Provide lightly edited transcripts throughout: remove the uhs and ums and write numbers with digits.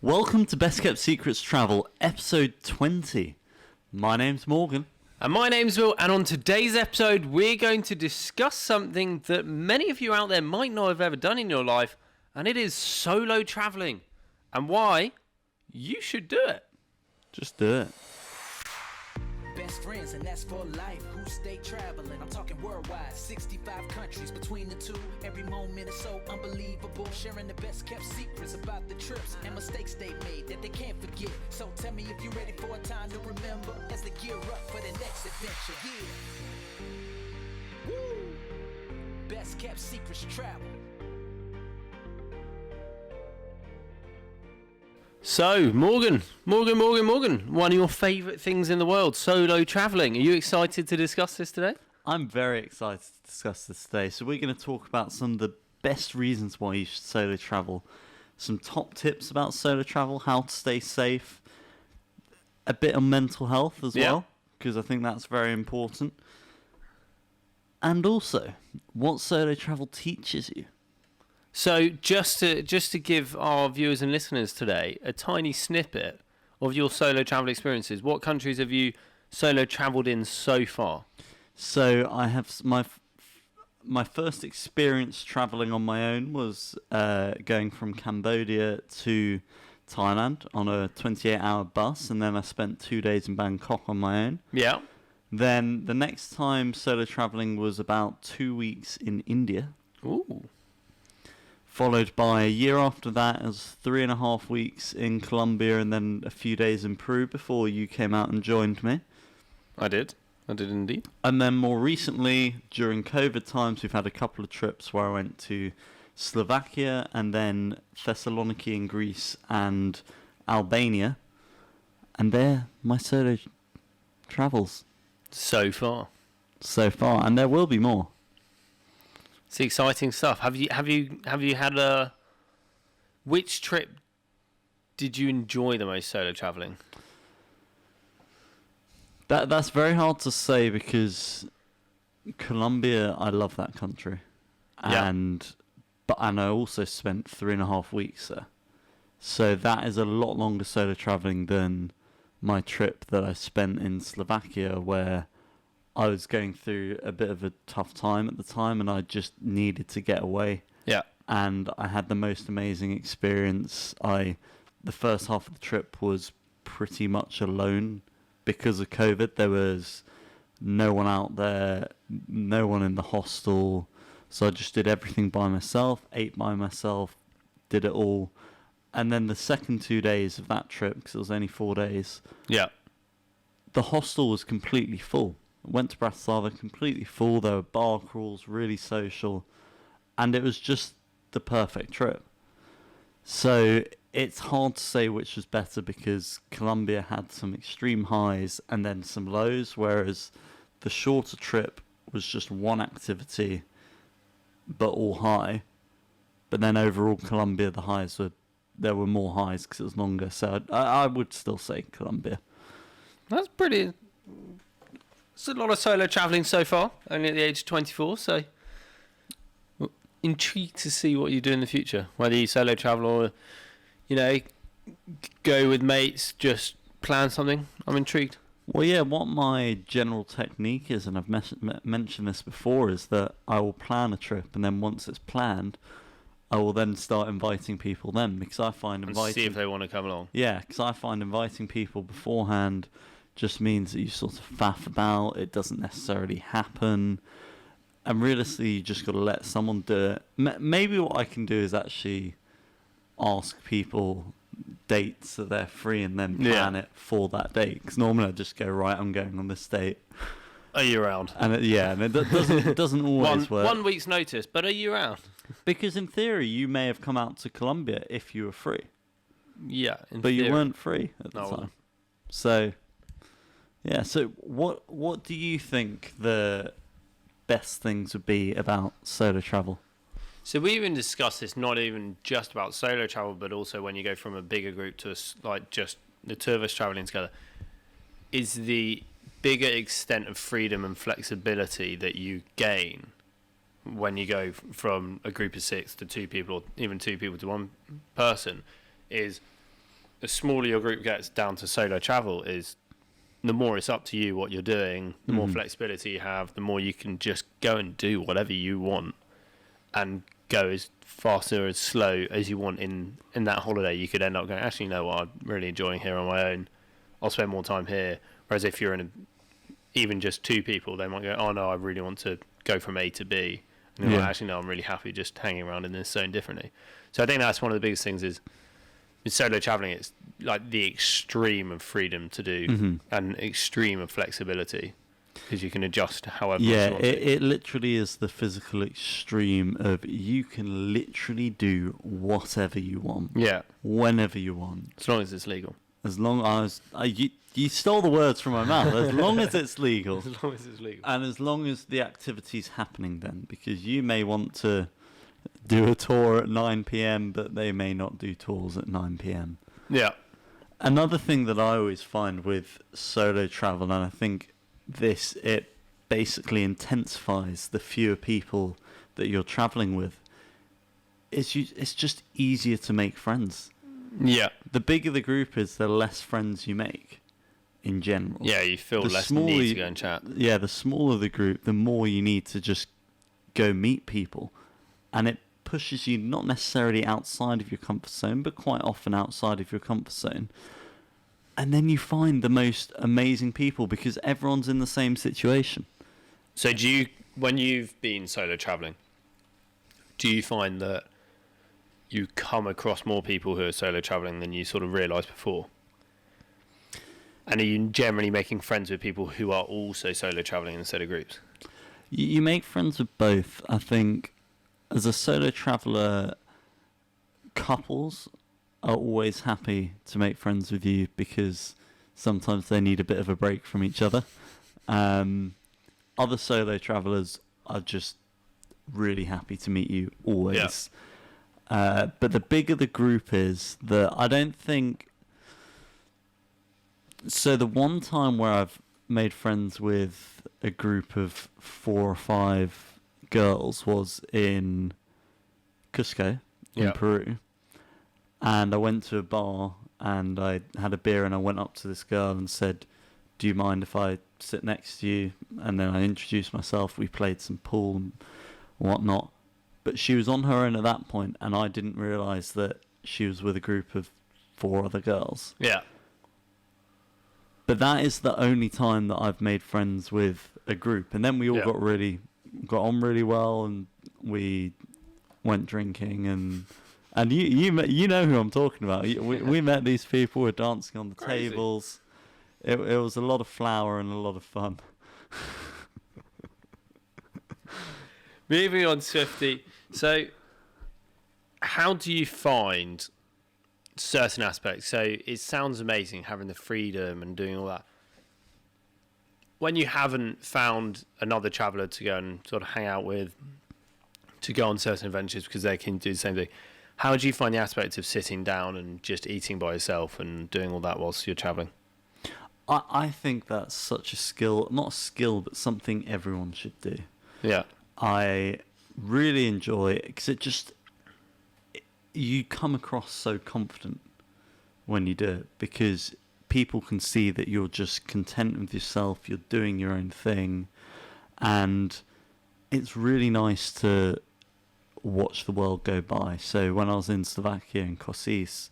Welcome to Best Kept Secrets Travel, episode 20. My name's Morgan. And my name's Will, and on today's episode, we're going to discuss something that many of you out there might not have ever done in your life, and it is solo traveling, and why you should do it. Just do it. Best friends, and that's for life. Who stay traveling? I'm talking worldwide, 65 countries between the two. Every moment is so unbelievable. Sharing the best kept secrets about the trips and mistakes they made that they can't forget. So tell me if you're ready for a time to remember as they gear up for the next adventure. Yeah. Woo! Best kept secrets travel. So, Morgan, one of your favourite things in the world, solo travelling. Are you excited to discuss this today? I'm very excited to discuss this today. So we're going to talk about some of the best reasons why you should solo travel, some top tips about solo travel, how to stay safe, a bit on mental health as well, because I think that's very important, and also what solo travel teaches you. So, just to give our viewers and listeners today a tiny snippet of your solo travel experiences, what countries have you solo travelled in so far? So I have my first experience travelling on my own was going from Cambodia to Thailand on a 28-hour bus, and then I spent 2 days in Bangkok on my own. Yeah. Then the next time solo travelling was about 2 weeks in India. Ooh. Followed by a year after that as 3.5 weeks in Colombia, and then a few days in Peru before you came out and joined me. I did indeed. And then more recently, during COVID times, we've had a couple of trips where I went to Slovakia and then Thessaloniki in Greece and Albania. And they're my solo travels. So far. And there will be more. It's exciting stuff. Have you had a... Which trip did you enjoy the most solo travelling? That's very hard to say because Colombia, I love that country. And I also spent 3.5 weeks there. So that is a lot longer solo travelling than my trip that I spent in Slovakia, where I was going through a bit of a tough time at the time and I just needed to get away. Yeah. And I had the most amazing experience. The first half of the trip was pretty much alone because of COVID. There was no one out there, no one in the hostel. So I just did everything by myself, ate by myself, did it all. And then the second 2 days of that trip, because it was only 4 days, the hostel was completely full. I went to Bratislava completely full. There were bar crawls, really social. And it was just the perfect trip. So it's hard to say which was better because Colombia had some extreme highs and then some lows, whereas the shorter trip was just one activity, but all high. But then overall, Colombia, there were more highs because it was longer. So I would still say Colombia. That's pretty... It's a lot of solo travelling so far, only at the age of 24, so intrigued to see what you do in the future. Whether you solo travel or, go with mates, just plan something. I'm intrigued. Well, yeah, what my general technique is, and I've mentioned this before, is that I will plan a trip, and then once it's planned, I will then start inviting people then, because I find see if they want to come along. Yeah, because I find inviting people beforehand just means that you sort of faff about, it doesn't necessarily happen, and realistically you just got to let someone do it. Maybe what I can do is actually ask people dates that they're free and then plan it for that date, because normally I just go, right, I'm going on this date. Are you around? And it doesn't always work. 1 week's notice, but are you around? Because in theory you may have come out to Colombia if you were free. Yeah, but you weren't free at the time. So... yeah, so what do you think the best things would be about solo travel? So we even discussed this, not even just about solo travel, but also when you go from a bigger group to just the two of us traveling together, is the bigger extent of freedom and flexibility that you gain when you go from a group of 6 to 2 people, or even 2 people to 1 person, is the smaller your group gets down to solo travel is the more it's up to you what you're doing, the more flexibility you have, the more you can just go and do whatever you want and go as fast or as slow as you want in that holiday. You could end up going, actually, you know what, I'm really enjoying here on my own. I'll spend more time here. Whereas if you're in even just two people, they might go, oh no, I really want to go from A to B. And you're like, actually, no, I'm really happy just hanging around in this zone differently. So I think that's one of the biggest things is with solo traveling, it's like the extreme of freedom to do and extreme of flexibility because you can adjust however much you want to. It literally is the physical extreme of you can literally do whatever you want. Yeah. Whenever you want. As long as it's legal. As long as... you stole the words from my mouth. As long as it's legal. As long as it's legal. And as long as the activity's happening then. Because you may want to do a tour at 9 p.m, but they may not do tours at 9 p.m. Yeah. Another thing that I always find with solo travel, and I think it basically intensifies the fewer people that you're traveling with, it's just easier to make friends. Yeah. The bigger the group is, the less friends you make in general. Yeah, you feel less need to go and chat. Yeah, the smaller the group, the more you need to just go meet people. And it pushes you not necessarily outside of your comfort zone, but quite often outside of your comfort zone. And then you find the most amazing people because everyone's in the same situation. So when you've been solo traveling, do you find that you come across more people who are solo traveling than you sort of realised before? And are you generally making friends with people who are also solo traveling instead of groups? You make friends with both. I think as a solo traveller, couples are always happy to make friends with you because sometimes they need a bit of a break from each other. Other solo travellers are just really happy to meet you always. Yeah. But the bigger the group is, I don't think... So the one time where I've made friends with a group of 4 or 5 girls was in Cusco in Peru. And I went to a bar and I had a beer and I went up to this girl and said, do you mind if I sit next to you? And then I introduced myself. We played some pool and whatnot. But she was on her own at that point and I didn't realise that she was with a group of 4 other girls. Yeah. But that is the only time that I've made friends with a group. And then we all got on really well and we went drinking and you know who I'm talking about. We met these people, were dancing on the tables. It was a lot of flour and a lot of fun. Moving on swiftly. So, how do you find certain aspects? So, it sounds amazing having the freedom and doing all that. When you haven't found another traveller to go and sort of hang out with, to go on certain adventures because they can do the same thing, how do you find the aspect of sitting down and just eating by yourself and doing all that whilst you're travelling? I think that's such a skill, not a skill, but something everyone should do. Yeah. I really enjoy it because you come across so confident when you do it because people can see that you're just content with yourself, you're doing your own thing, and it's really nice to watch the world go by. So when I was in Slovakia in Košice,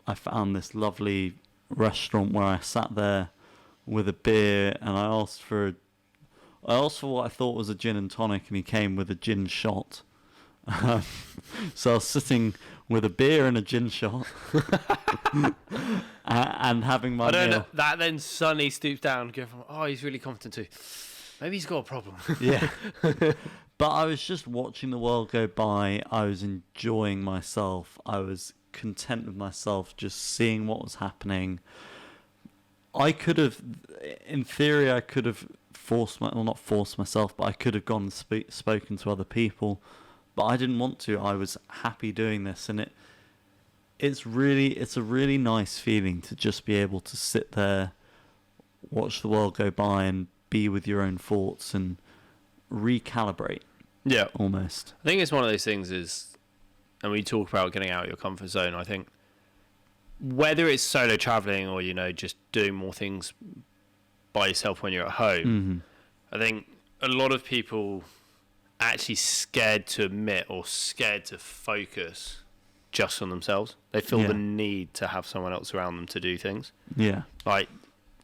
I found this lovely restaurant where I sat there with a beer and I asked for what I thought was a gin and tonic and he came with a gin shot. So I was sitting with a beer and a gin shot and having my meal. That then suddenly stoops down and goes, oh, he's really confident too. Maybe he's got a problem. Yeah. But I was just watching the world go by. I was enjoying myself. I was content with myself, just seeing what was happening. I could have, in theory, I could have not forced myself, but I could have gone and spoken to other people. But I didn't want to. I was happy doing this, and it's a really nice feeling to just be able to sit there, watch the world go by, and be with your own thoughts and recalibrate. Yeah, almost. I think it's one of those things and we talk about getting out of your comfort zone. I think whether it's solo traveling or, just doing more things by yourself when you're at home, I think a lot of people actually scared to admit or scared to focus just on themselves. They feel the need to have someone else around them to do things. Yeah. Like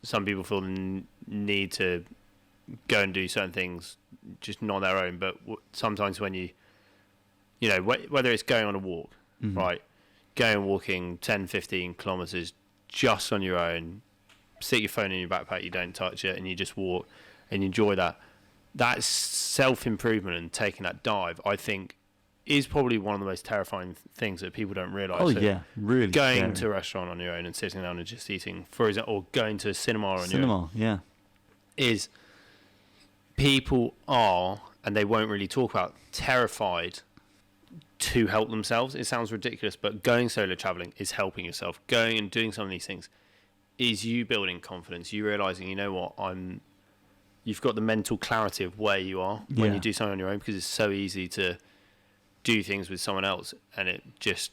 some people feel the need to go and do certain things just not on their own. But sometimes when whether it's going on a walk, right, going walking 10, 15 kilometers just on your own, stick your phone in your backpack, you don't touch it, and you just walk and you enjoy that. That self-improvement and taking that dive, I think, is probably one of the most terrifying things that people don't realise. Oh, yeah, really going scary. to a restaurant on your own and sitting down and just eating, for example, or going to a cinema on your own. Cinema, yeah. Is people are, and they won't really talk about, terrified to help themselves. It sounds ridiculous, but going solo travelling is helping yourself. Going and doing some of these things is you building confidence, you realising, you know what, you've got the mental clarity of where you are when you do something on your own, because it's so easy to do things with someone else and it just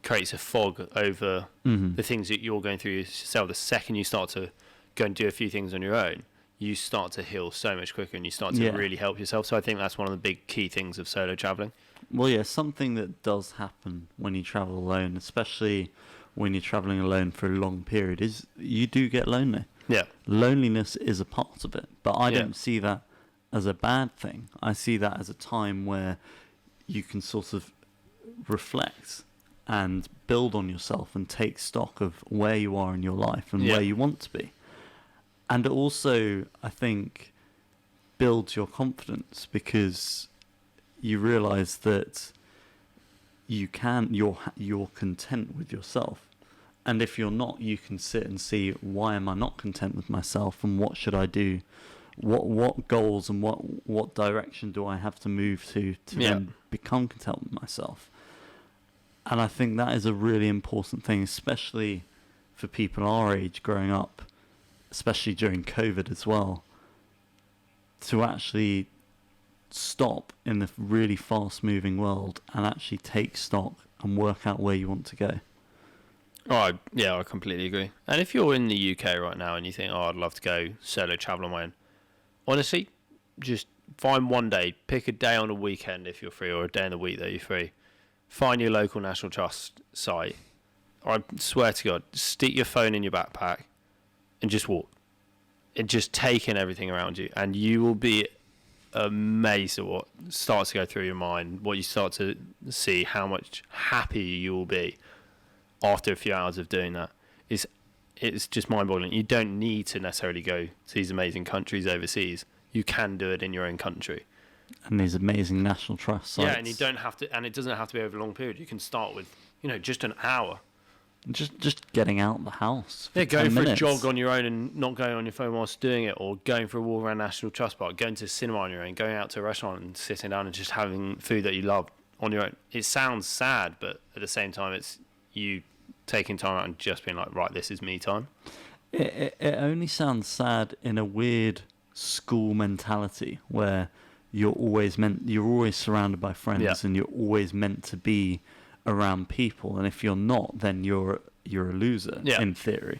creates a fog over the things that you're going through yourself. The second you start to go and do a few things on your own, you start to heal so much quicker and you start to really help yourself. So I think that's one of the big key things of solo traveling. Well, yeah, something that does happen when you travel alone, especially when you're traveling alone for a long period, is you do get lonely. Yeah. Loneliness is a part of it, but I don't see that as a bad thing. I see that as a time where you can sort of reflect and build on yourself and take stock of where you are in your life and where you want to be. And also, I think, builds your confidence, because you realise that you're content with yourself. And if you're not, you can sit and see, why am I not content with myself, and what should I do? What goals and what direction do I have to move to then become content with myself? And I think that is a really important thing, especially for people our age growing up, especially during COVID as well, to actually stop in the really fast-moving world and actually take stock and work out where you want to go. Oh, yeah, I completely agree. And if you're in the UK right now and you think, I'd love to go solo travel on my own, honestly, just find one day, pick a day on a weekend if you're free, or a day in the week that you're free. Find your local National Trust site. I swear to God, stick your phone in your backpack and just walk. And just take in everything around you, and you will be amazed at what starts to go through your mind, what you start to see, how much happier you will be after a few hours of doing that. It's just mind-boggling. You don't need to necessarily go to these amazing countries overseas. You can do it in your own country. And these amazing National Trust sites. Yeah, and you don't have to, and it doesn't have to be over a long period. You can start with, just an hour. Just getting out the house. Yeah, going 10 for minutes. a jog on your own and not going on your phone whilst doing it, or going for a walk around National Trust Park, going to a cinema on your own, going out to a restaurant and sitting down and just having food that you love on your own. It sounds sad, but at the same time, it's you taking time out and just being like, right, this is me time. It only sounds sad in a weird school mentality where you're always surrounded by friends and you're always meant to be around people, and if you're not, then you're a loser in theory.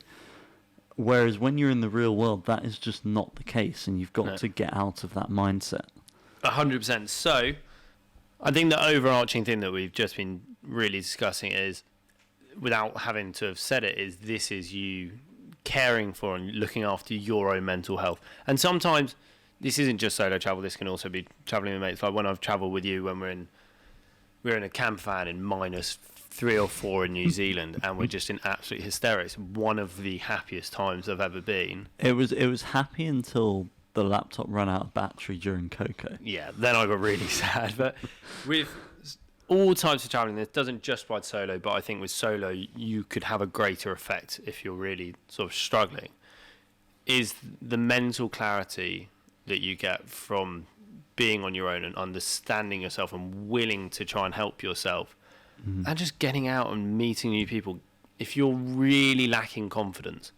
Whereas when you're in the real world, that is just not the case, and you've got to get out of that mindset. 100%. So I think the overarching thing that we've just been really discussing is, without having to have said it, is this is you caring for and looking after your own mental health. And sometimes this isn't just solo travel, this can also be traveling with mates. Like when I've traveled with you, when we're in a camper van in -3 or 4 in New Zealand, and we're just in absolute hysterics. One of the happiest times I've ever been. It was happy until the laptop ran out of battery during Coco. Yeah, then I got really sad. But with all types of traveling, this doesn't just apply to solo, but I think with solo you could have a greater effect if you're really sort of struggling, is the mental clarity that you get from being on your own and understanding yourself and willing to try and help yourself, and just getting out and meeting new people. If you're really lacking confidence,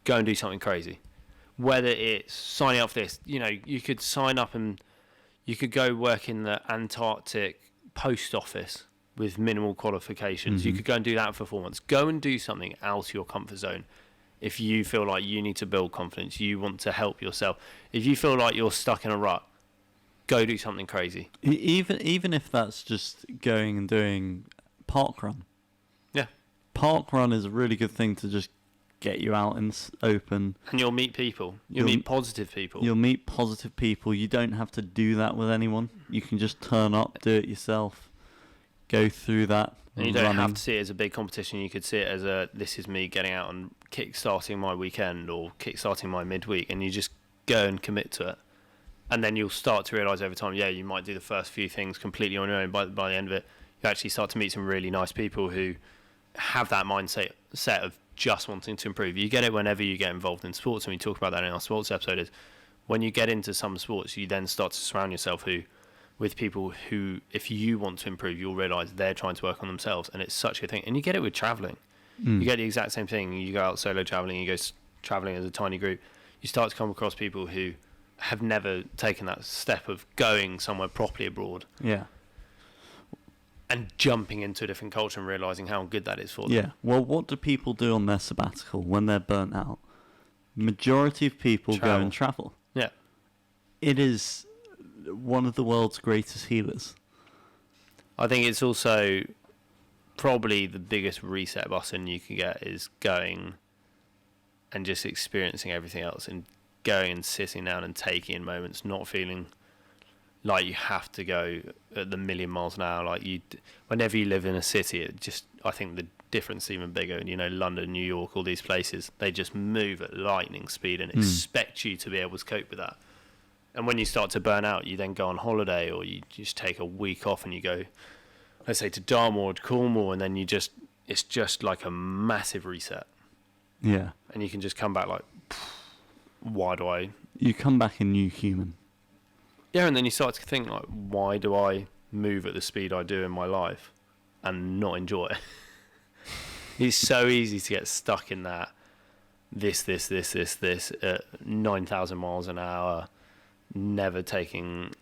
go and do something crazy. Whether it's signing up for this, you could sign up and you could go work in the Antarctic post office with minimal qualifications. You could go and do that for 4 months. Go and do something out of your comfort zone. If you feel like you need to build confidence, you want to help yourself. If you feel like you're stuck in a rut, go do something crazy. Even if that's just going and doing park run. Yeah. Park run is a really good thing to just get you out in open. And you'll meet people. You'll meet positive people. You'll meet positive people. You don't have to do that with anyone. You can just turn up, do it yourself, go through that. And you don't have to see it as a big competition. You could see it as this is me getting out and kick-starting my weekend or kick-starting my midweek, and you just go and commit to it. And then you'll start to realise over time, you might do the first few things completely on your own. By the end of it, you actually start to meet some really nice people who have that mindset of just wanting to improve. You get it whenever you get involved in sports, and we talk about that in our sports episode, is when you get into some sports, you then start to surround yourself with people who, if you want to improve, you'll realise they're trying to work on themselves, and it's such a good thing. And you get it with travelling. You get the exact same thing. You go out solo travelling, you go travelling as a tiny group, you start to come across people who have never taken that step of going somewhere properly abroad. Yeah. And jumping into a different culture and realising how good that is for them. Yeah. Well, what do people do on their sabbatical when they're burnt out? Majority of people go and travel. Yeah. It is one of the world's greatest healers. I think it's also probably the biggest reset button you can get is going and just experiencing everything else and going and sitting down and taking in moments, not feeling like you have to go at the million miles an hour. Like whenever you live in a city, I think the difference is even bigger. London, New York, all these places, they just move at lightning speed and expect you to be able to cope with that. And when you start to burn out, you then go on holiday or you just take a week off and you go, let's say, to Dartmoor or to Cornwall, and then it's just like a massive reset. Yeah. And you can just come back like, why do I... You come back a new human. Yeah, and then you start to think, like, why do I move at the speed I do in my life and not enjoy it? It's so easy to get stuck in that this at 9,000 miles an hour, never taking...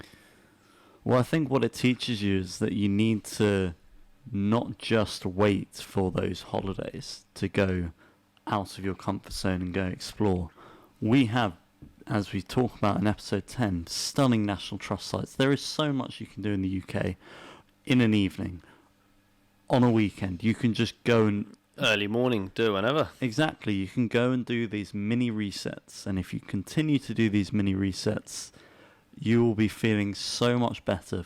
Well, I think what it teaches you is that you need to not just wait for those holidays to go out of your comfort zone and go explore. We have, as we talk about in episode 10, stunning National Trust sites. There is so much you can do in the UK in an evening, on a weekend. You can just go and... Early morning, do it whenever. Exactly. You can go and do these mini resets. And if you continue to do these mini resets, you will be feeling so much better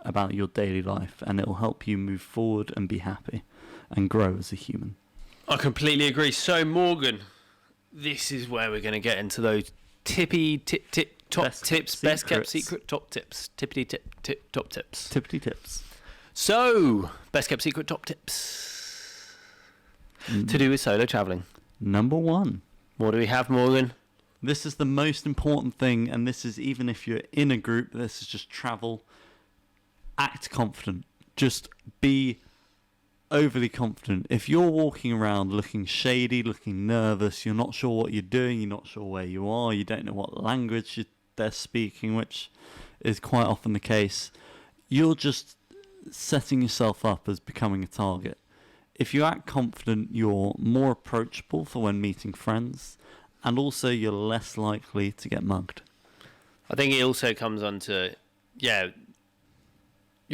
about your daily life, and it will help you move forward and be happy and grow as a human. I completely agree. So, Morgan, this is where we're going to get into those top tips, best kept secret top tips, top tips. Tippity tips. So, best kept secret top tips to do with solo travelling. Number 1. What do we have, Morgan? This is the most important thing, and this is even if you're in a group, this is just travel. Act confident. Just be overly confident. If you're walking around looking shady, looking nervous, you're not sure what you're doing, you're not sure where you are, you don't know what language they're speaking, which is quite often the case, you're just setting yourself up as becoming a target. If you act confident, you're more approachable for when meeting friends, and also you're less likely to get mugged. I think it also comes on to, you're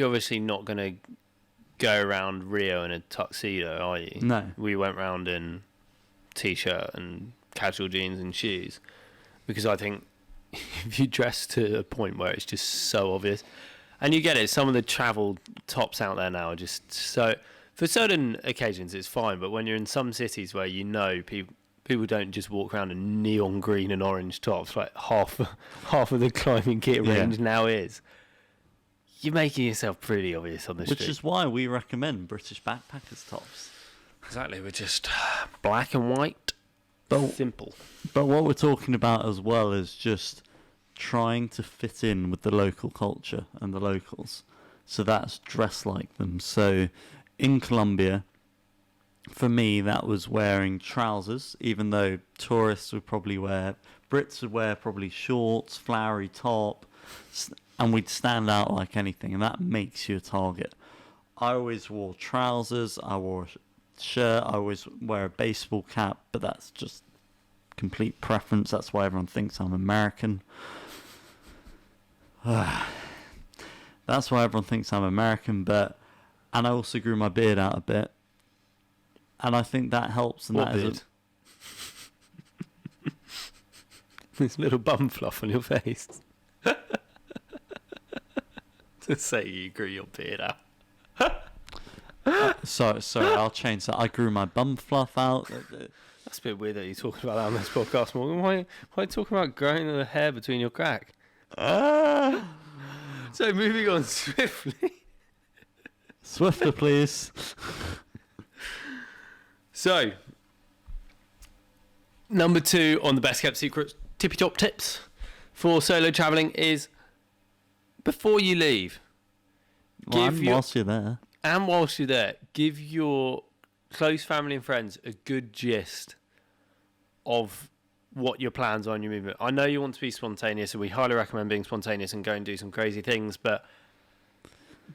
obviously not going to go around Rio in a tuxedo, are you? No. We went round in t-shirt and casual jeans and shoes, because I think if you dress to a point where it's just so obvious, and you get it, some of the travel tops out there now are just so... For certain occasions, it's fine, but when you're in some cities where people don't just walk around in neon green and orange tops, like half of the climbing kit range now is, you're making yourself pretty obvious on the street. Which is why we recommend British backpackers tops. Exactly, we're just black and white, simple. But what we're talking about as well is just trying to fit in with the local culture and the locals. So that's dress like them. So in Colombia, for me, that was wearing trousers, even though Brits would wear probably shorts, flowery top, and we'd stand out like anything, and that makes you a target. I always wore trousers, I wore a shirt, I always wear a baseball cap, but that's just complete preference. That's why everyone thinks I'm American. That's why everyone thinks I'm American, and I also grew my beard out a bit. And I think that helps. And What that beard? This little bum fluff on your face. To say you grew your beard out. Sorry, I'll change that. I grew my bum fluff out. That's a bit weird that you're talking about that on this podcast, Morgan. Why are you talking about growing the hair between your crack? So moving on swiftly. Swifter, please. So, number 2 on the best kept secrets, tippy top tips for solo traveling is before you leave. Whilst you're there. And whilst you're there, give your close family and friends a good gist of what your plans are on your movement. I know you want to be spontaneous, and we highly recommend being spontaneous and go and do some crazy things, but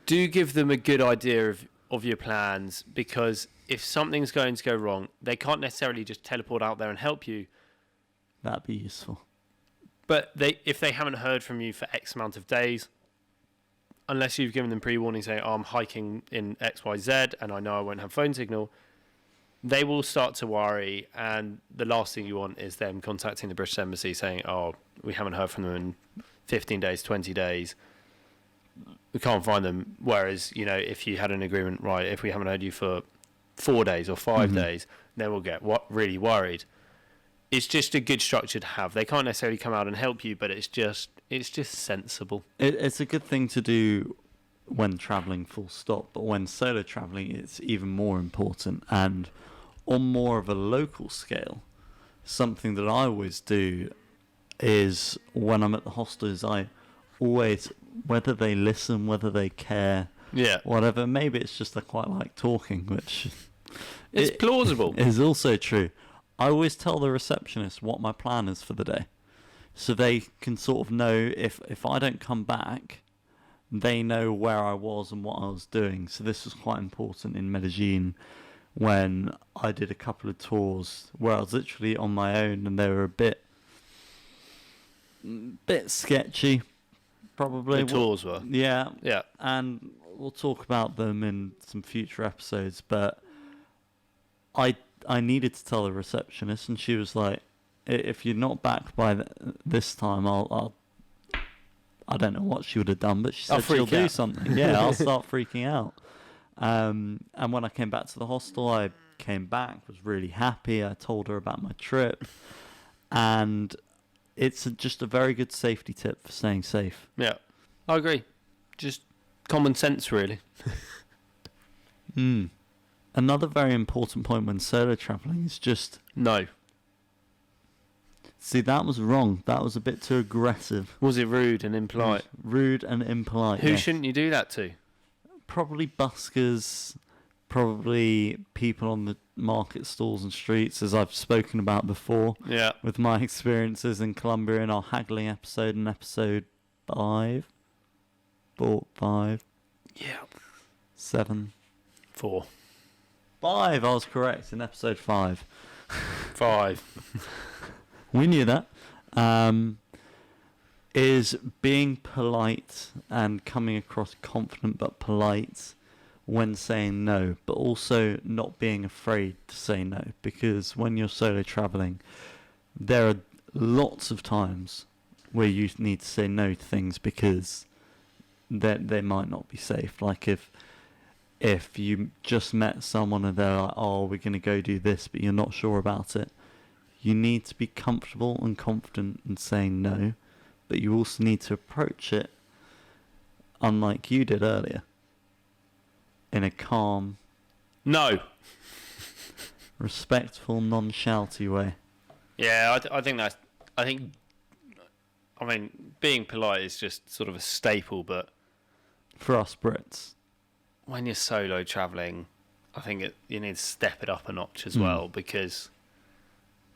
do give them a good idea of your plans, because if something's going to go wrong, they can't necessarily just teleport out there and help you. That'd be useful. But if they haven't heard from you for X amount of days, unless you've given them pre-warning saying, I'm hiking in XYZ and I know I won't have phone signal, they will start to worry, and the last thing you want is them contacting the British Embassy saying, we haven't heard from them in 15 days, 20 days. We can't find them. Whereas, if you had an agreement, right, if we haven't heard you for 4 days or 5 days, then we'll get really worried. It's just a good structure to have. They can't necessarily come out and help you, but it's just sensible. It's a good thing to do when traveling, full stop. But when solo traveling, it's even more important. And on more of a local scale, something that I always do is when I'm at the hostels, I always, whether they listen, whether they care, whatever, maybe it's just I quite like talking, which it's plausible. Is also true. I always tell the receptionist what my plan is for the day, so they can sort of know if I don't come back, they know where I was and what I was doing. So this was quite important in Medellin when I did a couple of tours where I was literally on my own, and they were a bit sketchy, probably. The tours were. Yeah. Yeah. And we'll talk about them in some future episodes, but I needed to tell the receptionist, and she was like, if you're not back by this time, I don't know what she would have done, but she said she'll do something. Yeah, I'll start freaking out. And when I came back to the hostel, I came back, was really happy. I told her about my trip, and it's just a very good safety tip for staying safe. Yeah, I agree. Just common sense, really. Another very important point when solo traveling is just... No. See, that was wrong. That was a bit too aggressive. Was it rude and impolite? Rude and impolite. Who shouldn't you do that to? Probably buskers, probably people on the market stalls and streets, as I've spoken about before. Yeah. With my experiences in Colombia in our haggling episode, in episode 5. 4, 5. Yeah. 7. 4. 5, I was correct, in episode 5. 5. We knew that. Is being polite and coming across confident but polite when saying no, but also not being afraid to say no, because when you're solo traveling, there are lots of times where you need to say no to things because they might not be safe. Like if you just met someone and they're like, oh, we're going to go do this, but you're not sure about it, you need to be comfortable and confident in saying no, but you also need to approach it, unlike you did earlier, in a calm, No. respectful, non-shouty way. Yeah, I think being polite is just sort of a staple, but For us Brits. when you're solo traveling, I think you need to step it up a notch as well, because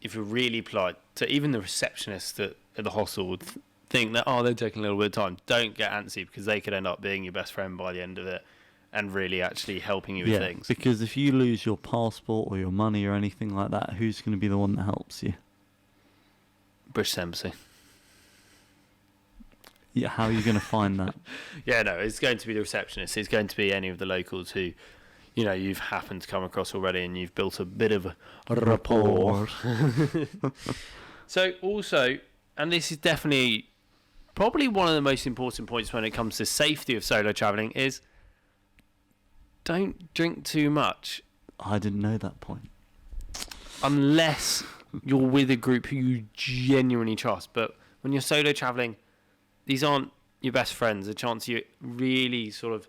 if you're really polite to even the receptionist at the hostel would think that, they're taking a little bit of time. Don't get antsy, because they could end up being your best friend by the end of it. and really actually helping you with things. Because if you lose your passport or your money or anything like that, who's going to be the one that helps you? British Embassy. Yeah, how are you going to find that? Yeah, no, it's going to be the receptionist. It's going to be any of the locals who, you've happened to come across already, and you've built a bit of a rapport. So also, and this is definitely probably one of the most important points when it comes to safety of solo traveling, is don't drink too much. I didn't know that point. Unless you're with a group who you genuinely trust. But when you're solo traveling, these aren't your best friends. A chance you really sort of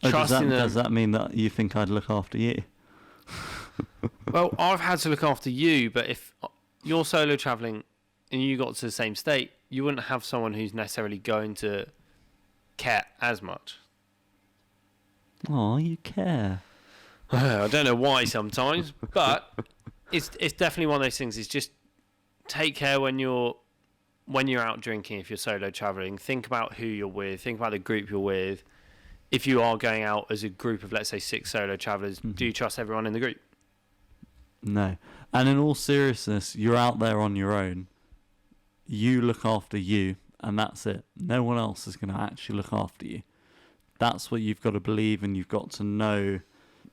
trusting them. Does that mean that you think I'd look after you? Well, I've had to look after you, but if you're solo traveling and you got to the same state, you wouldn't have someone who's necessarily going to care as much. Oh, you care. I don't know why sometimes, but it's definitely one of those things. Is just take care when you're out drinking. If you're solo traveling, think about who you're with. Think about the group you're with. If you are going out as a group of, let's say, 6 solo travelers, do you trust everyone in the group? No. And in all seriousness, you're out there on your own. You look after you, and that's it. No one else is going to actually look after you. That's what you've got to believe, and you've got to know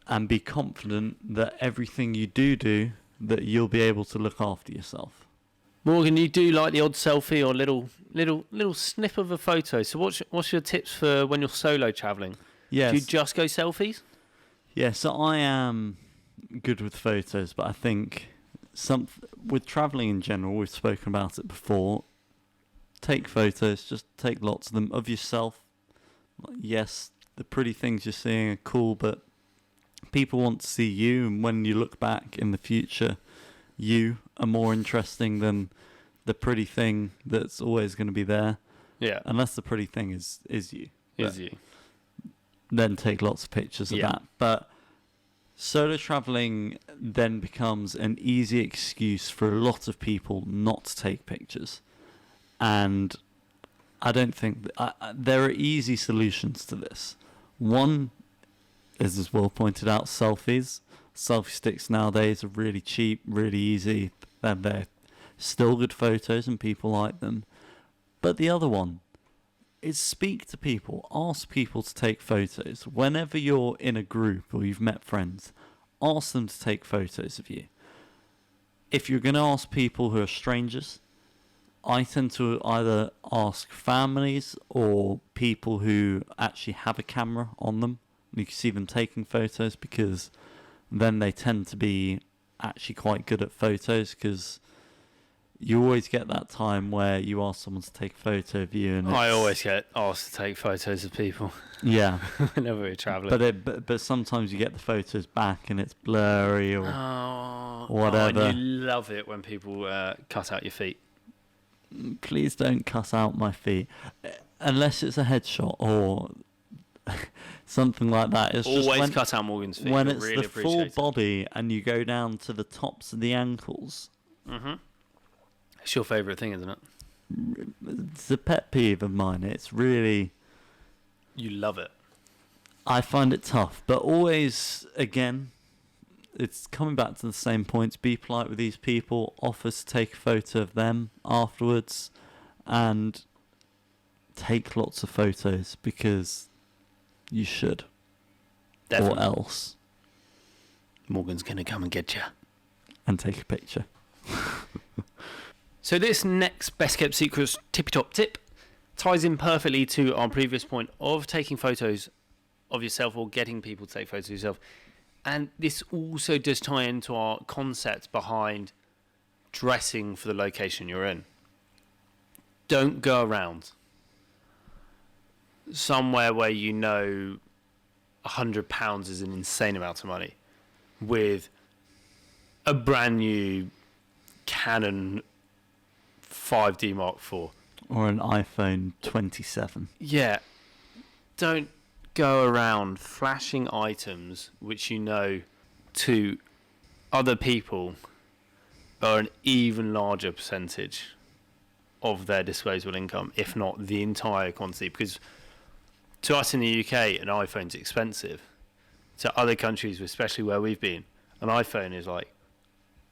and be confident that everything you do, that you'll be able to look after yourself. Morgan, you do like the odd selfie or little snip of a photo. So what's your tips for when you're solo traveling? Yes. Do you just go selfies? Yeah, so I am good with photos, but I think with traveling in general, we've spoken about it before. Take photos, just take lots of them of yourself. Yes, the pretty things you're seeing are cool, but people want to see you, and when you look back in the future, you are more interesting than the pretty thing that's always going to be there. Yeah. Unless the pretty thing is you. Is you. Then take lots of pictures of that. But solo traveling then becomes an easy excuse for a lot of people not to take pictures. And I don't think there are easy solutions to this. One is, as Will pointed out, selfies. Selfie sticks nowadays are really cheap, really easy, and they're still good photos and people like them. But the other one is speak to people, ask people to take photos. Whenever you're in a group or you've met friends, ask them to take photos of you. If you're going to ask people who are strangers, I tend to either ask families or people who actually have a camera on them. You can see them taking photos, because then they tend to be actually quite good at photos, because you always get that time where you ask someone to take a photo of you, and I always get asked to take photos of people. Yeah. Whenever we're travelling. But sometimes you get the photos back and it's blurry or whatever. And you love it when people cut out your feet. Please don't cut out my feet. Unless it's a headshot or something like that. It's always just cut out Morgan's feet. When it's really the full body and you go down to the tops of the ankles. Mm-hmm. It's your favourite thing, isn't it? It's a pet peeve of mine. It's really... You love it. I find it tough. But always, again, it's coming back to the same points. Be polite with these people. Offer to take a photo of them afterwards. And take lots of photos, because you should. Definitely. Or else. Morgan's going to come and get you. And take a picture. So this next best kept secrets tippy top tip ties in perfectly to our previous point of taking photos of yourself or getting people to take photos of yourself. And this also does tie into our concept behind dressing for the location you're in. Don't go around somewhere where you know £100 is an insane amount of money with a brand new Canon 5D Mark IV. Or an iPhone 27. Yeah. Don't go around flashing items which you know to other people are an even larger percentage of their disposable income, if not the entire quantity. Because to us in the UK, an iPhone's expensive. To other countries, especially where we've been, an iPhone is like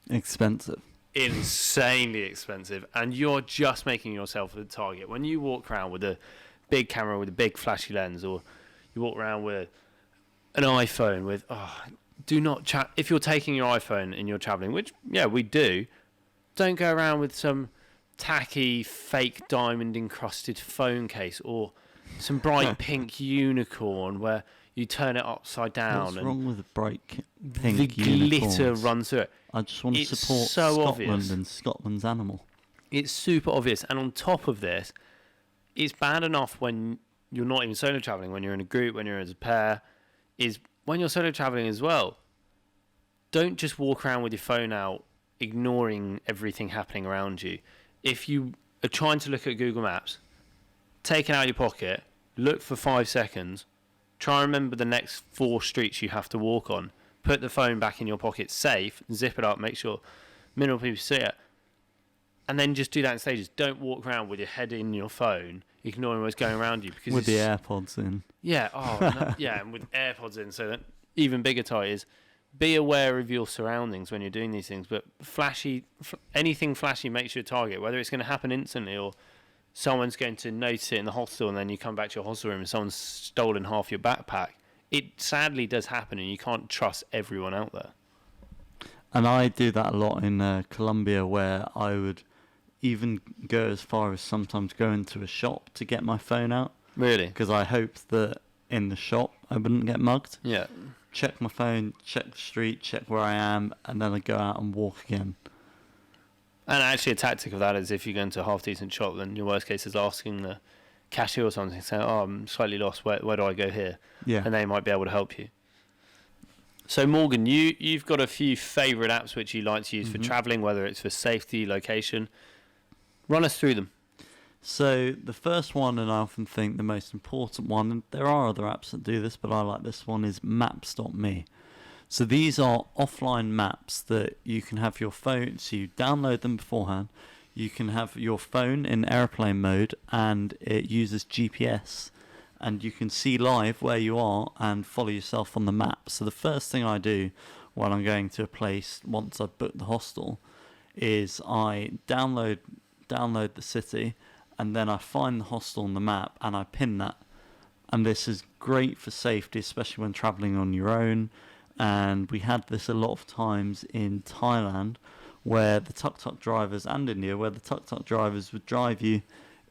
Expensive. insanely expensive, and you're just making yourself a target. When you walk around with a big camera with a big flashy lens, or you walk around with an iPhone with, do not chat. If you're taking your iPhone and you're traveling, which, yeah, we do, don't go around with some tacky, fake diamond encrusted phone case or some bright pink unicorn where you turn it upside down. What's and wrong with bright pink the glitter unicorns? runs through it. I just want to It's support so Scotland obvious. and Scotland's animal. It's super obvious. And on top of this, it's bad enough when you're not even solo traveling, when you're in a group, when you're as a pair, is when you're solo traveling as well. Don't just walk around with your phone out, ignoring everything happening around you. If you are trying to look at Google Maps, take it out of your pocket, look for 5 seconds, try and remember the next 4 streets you have to walk on, put the phone back in your pocket safe, zip it up, make sure minimal people see it, and then just do that in stages. Don't walk around with your head in your phone, ignoring what's going around you. Because With the AirPods in. Yeah, yeah, and with AirPods in, so that even bigger tie is be aware of your surroundings when you're doing these things. But anything flashy makes you a target, whether it's going to happen instantly or someone's going to notice it in the hostel and then you come back to your hostel room and someone's stolen half your backpack. It sadly does happen, and you can't trust everyone out there. And I do that a lot in Colombia, where I would even go as far as sometimes go into a shop to get my phone out. Really? Because I hoped that in the shop I wouldn't get mugged. Yeah. Check my phone, check the street, check where I am, and then I go out and walk again. And actually a tactic of that is if you go into a half-decent shop, then your worst case is asking the cashier or something, saying, I'm slightly lost, where do I go here? Yeah. And they might be able to help you. So Morgan, you've got a few favourite apps which you like to use for travelling, whether it's for safety, location. Run us through them. So the first one, and I often think the most important one, and there are other apps that do this, but I like this one, is Maps.me. So these are offline maps that you can have your phone, so you download them beforehand. You can have your phone in airplane mode, and it uses GPS, and you can see live where you are and follow yourself on the map. So the first thing I do when I'm going to a place, once I've booked the hostel, is I download the city, and then I find the hostel on the map and I pin that. And this is great for safety, especially when traveling on your own. And we had this a lot of times in Thailand, where the tuk-tuk drivers, and India, where the tuk-tuk drivers would drive you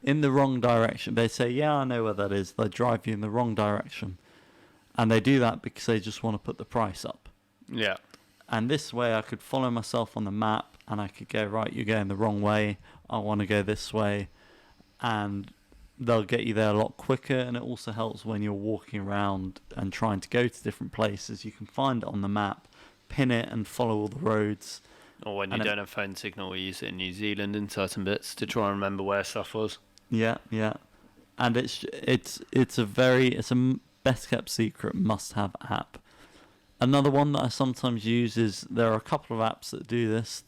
in the wrong direction. They say, yeah, I know where that is. They drive you in the wrong direction. And they do that because they just want to put the price up. Yeah. And this way I could follow myself on the map, and I could go, right, you're going the wrong way, I want to go this way, and they'll get you there a lot quicker. And it also helps when you're walking around and trying to go to different places. You can find it on the map, pin it, and follow all the roads. Or when you don't have phone signal, we use it in New Zealand in certain bits to try and remember where stuff was. Yeah, and it's a best kept secret must-have app. Another one that I sometimes use is, there are a couple of apps that do this,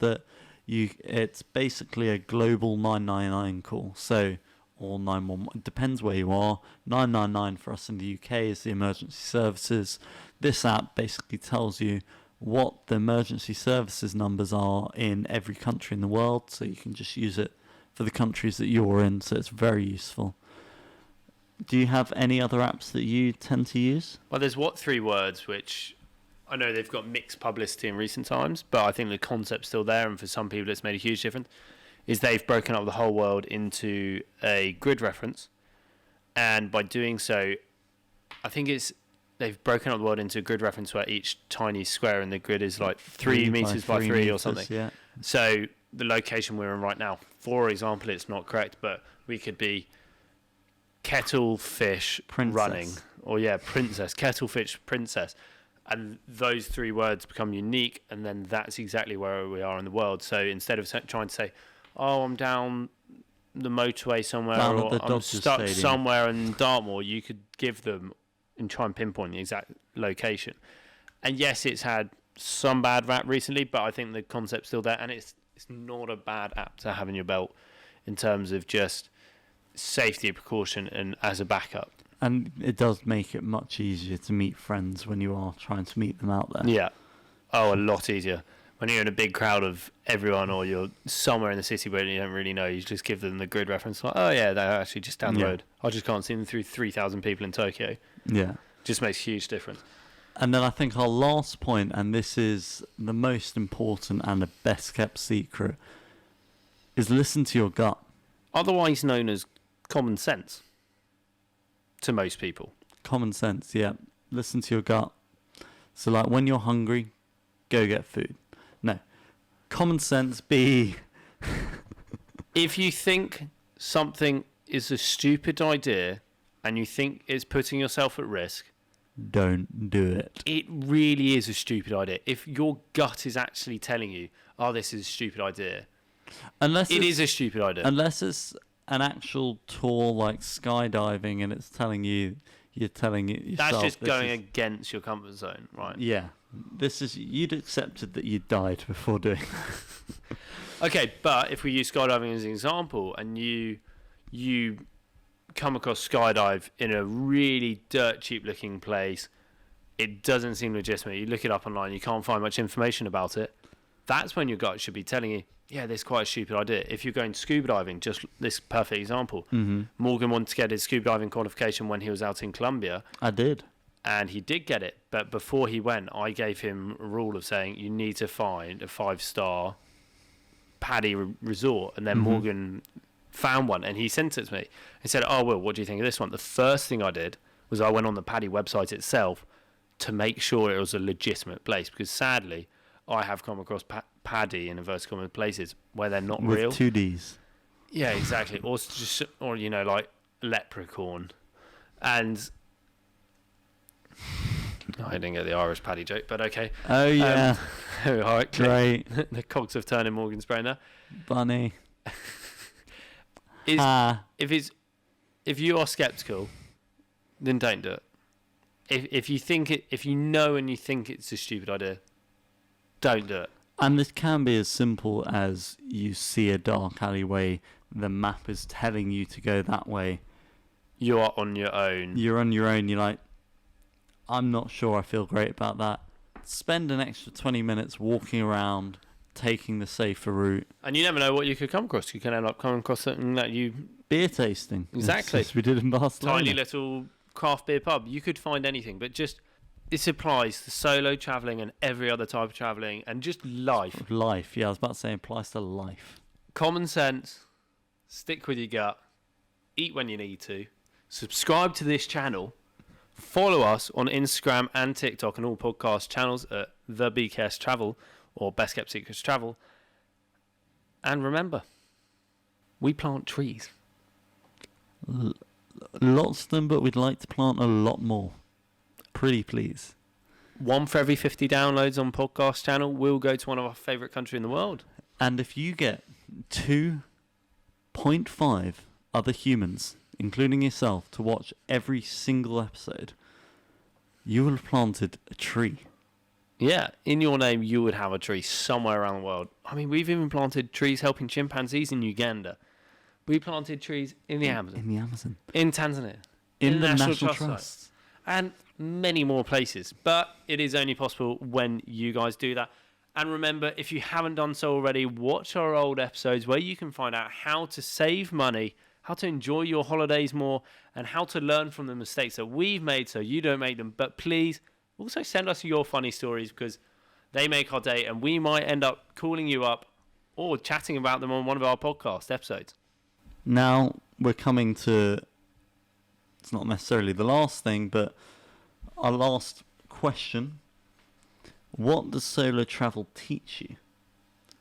it's basically a global 999 call. So, or 911, it depends where you are. 999 for us in the UK is the emergency services. This app basically tells you what the emergency services numbers are in every country in the world, so you can just use it for the countries that you're in, so it's very useful. Do you have any other apps that you tend to use? Well, there's What3 Words, which I know they've got mixed publicity in recent times, but I think the concept's still there, and for some people it's made a huge difference, is they've broken up the whole world into a grid reference, and by doing so, I think they've broken up the world into a grid reference where each tiny square in the grid is like 3 meters by 3 meters, or something. Yeah. So the location we're in right now, for example, it's not correct, but we could be kettle fish Princess. running, or princess, kettle fish princess, and those 3 words become unique, and then that's exactly where we are in the world. So instead of trying to say, I'm down the motorway somewhere, Down or at the I'm Dodgers stuck Stadium. somewhere in Dartmoor, you could give them and try and pinpoint the exact location. And yes, it's had some bad rap recently, but I think the concept's still there, and it's not a bad app to have in your belt in terms of just safety, precaution, and as a backup. And it does make it much easier to meet friends when you are trying to meet them out there. Yeah. Oh, a lot easier. When you're in a big crowd of everyone, or you're somewhere in the city where you don't really know, you just give them the grid reference. Like, oh yeah, they're actually just down the road. I just can't see them through 3,000 people in Tokyo. Yeah. Just makes a huge difference. And then I think our last point, and this is the most important and the best kept secret, is listen to your gut. Otherwise known as common sense to most people. Common sense, yeah. Listen to your gut. So like when you're hungry, go get food. No. Common sense be... If you think something is a stupid idea and you think it's putting yourself at risk, don't do it. it really is a stupid idea. If your gut is actually telling you, oh, this is a stupid idea, it is a stupid idea. Unless it's an actual tour like skydiving and it's telling you, you're telling it yourself. That's just going against your comfort zone, right? Yeah. You'd accepted that you died before doing that. Okay, but if we use skydiving as an example, and you come across skydive in a really dirt cheap looking place, it doesn't seem legitimate. You look it up online, you can't find much information about it. That's when your gut should be telling you, yeah, this is quite a stupid idea. If you're going scuba diving, just this perfect example. Mm-hmm. Morgan wanted to get his scuba diving qualification when he was out in Colombia. I did. And he did get it. But before he went, I gave him a rule of saying you need to find a 5-star paddy resort. And then Morgan found one and he sent it to me. He said, oh, Will, what do you think of this one? The first thing I did was I went on the paddy website itself to make sure it was a legitimate place. Because sadly, I have come across paddy in inverted commas places where they're not With real. 2 Ds. Yeah, exactly. Or you know, like leprechaun. And I didn't get the Irish paddy joke, but okay. Oh yeah. All right, Great. The cogs have turned in Morgan's brain there. Bunny. If you are skeptical, then don't do it. If you think it, if you know and you think it's a stupid idea, don't do it. And this can be as simple as you see a dark alleyway, the map is telling you to go that way. You are on your own. You're on your own, you're like, I'm not sure I feel great about that. Spend an extra 20 minutes walking around, taking the safer route. And you never know what you could come across. You can end up coming across something that you... Beer tasting. Exactly. As we did in Barcelona. Tiny little craft beer pub. You could find anything, but just... This applies to solo travelling and every other type of travelling and just life. Life, yeah, I was about to say it applies to life. Common sense, stick with your gut, eat when you need to, subscribe to this channel, follow us on Instagram and TikTok and all podcast channels at The BKS Travel or Best Kept Secrets Travel. And remember, we plant trees. Lots of them, but we'd like to plant a lot more. Pretty please. One for every 50 downloads on podcast channel will go to one of our favourite countries in the world. And if you get 2.5 other humans, including yourself, to watch every single episode, you will have planted a tree. Yeah, in your name, you would have a tree somewhere around the world. I mean, we've even planted trees helping chimpanzees in Uganda. We planted trees in the Amazon. In the Amazon. In Tanzania. In the National Trust Trust. site, and many more places. But it is only possible when you guys do that. And remember, if you haven't done so already, watch our old episodes where you can find out how to save money, how to enjoy your holidays more, and how to learn from the mistakes that we've made so you don't make them. But please also send us your funny stories because they make our day and we might end up calling you up or chatting about them on one of our podcast episodes. Now we're coming to, it's not necessarily the last thing, but our last question. What does solo travel teach you?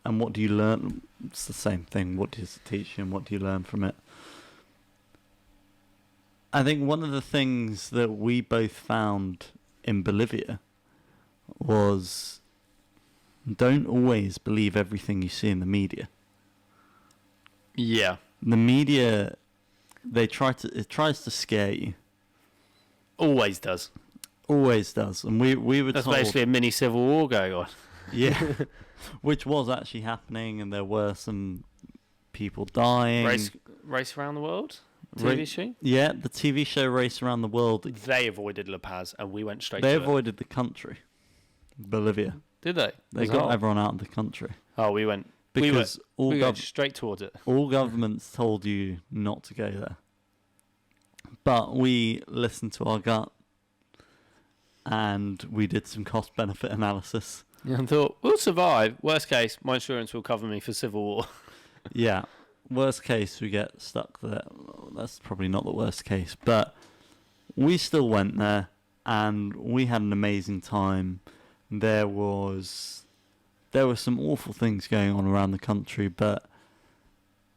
And what do you learn? It's the same thing. What does it teach you and what do you learn from it? I think one of the things that we both found in Bolivia was don't always believe everything you see in the media. Yeah. The media, it tries to scare you. Always does. Always does. And we were That's told... basically a mini civil war going on. Yeah. Which was actually happening and there were some people dying. Race around the world? TV show? Yeah, the TV show Race Around the World. They avoided La Paz, and we went straight They to it. avoided the country, Bolivia. Did they? They got everyone out of the country. Oh, we went. Because we went straight towards it. all governments told you not to go there. But we listened to our gut and we did some cost-benefit analysis. And thought, we'll survive. Worst case, my insurance will cover me for civil war. Yeah. Worst case, we get stuck there. Well, that's probably not the worst case. But we still went there and we had an amazing time. There were some awful things going on around the country, but